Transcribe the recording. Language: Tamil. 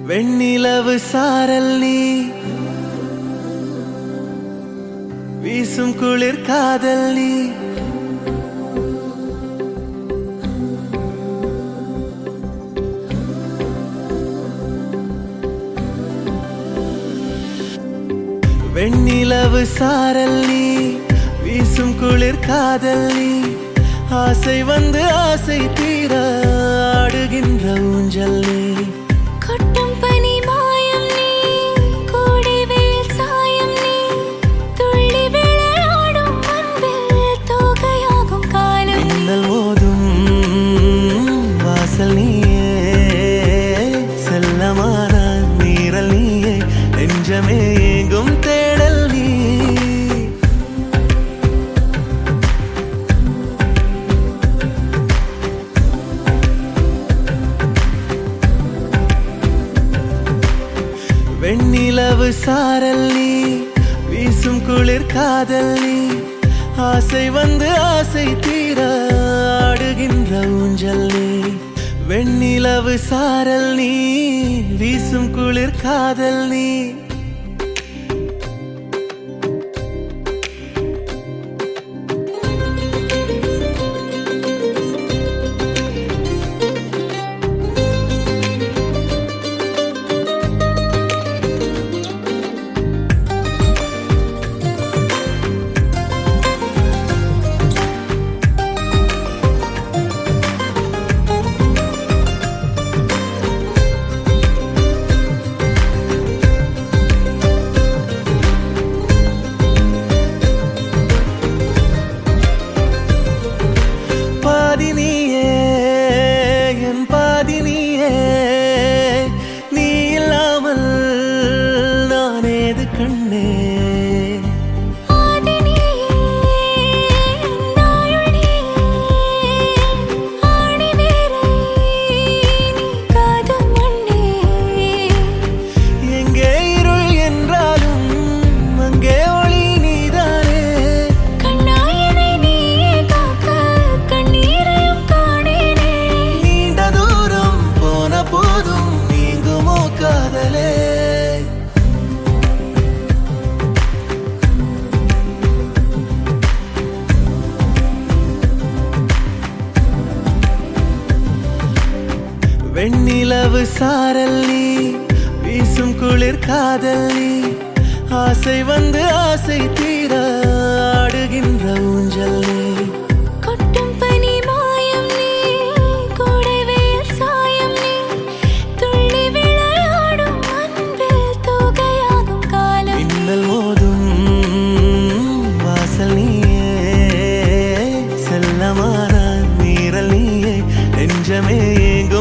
வெண்ணிலவு சாரல் நீ வீசும் குளிர் காதல் நீ வெண்ணிலவு சாரல் நீ வீசும் குளிர் காதல் நீ ஆசை வந்து ஆசை தீர ஆடுகின்ற ஊஞ்சல் நீ கொட்டும் பனி மாயம் நீ கோடை வெயில் சாயம் நீ துள்ளி விளையாடும் அன்பில் தோகையாகும் காலம் மின்னல் மோதும் வாசல் நீயே செல்லமான நீரல் நீயே நெஞ்சமே எங்கும் தேடல் நீ வெண்ணிலவு சாரல் நீ வீசும் குளிர் காதல் நீ ஆசை வந்து ஆசை தீர ஆடுகின்ற ஊஞ்சல் நீ வெண்ணிலவு சாரல் நீ வீசும் குளிர் காதல் நீ நீ இல்லாமல் நான் ஏது கண்ணே எங்கே இருள் என்றாலும் அங்கே ஒளி நீதானே நீண்ட தூரம் போன போதும் நீங்குமோ காதலே வெண்ணிலவு சாரல் நீ வீசும் குளிர் காதல் நீ ஆசை வந்து ஆசை தீர ஆடுகின்ற ஊஞ்சல் நீ கொட்டும் பனி மாயம் நீ கோடை வெயில் சாயம் நீ துள்ளி விளையாடும் அன்பில் தோகையாகும் காலம் மின்னல் மோதும் வாசல் நீயே செல்லமான நீரல் நீயே நெஞ்சமே எங்கும்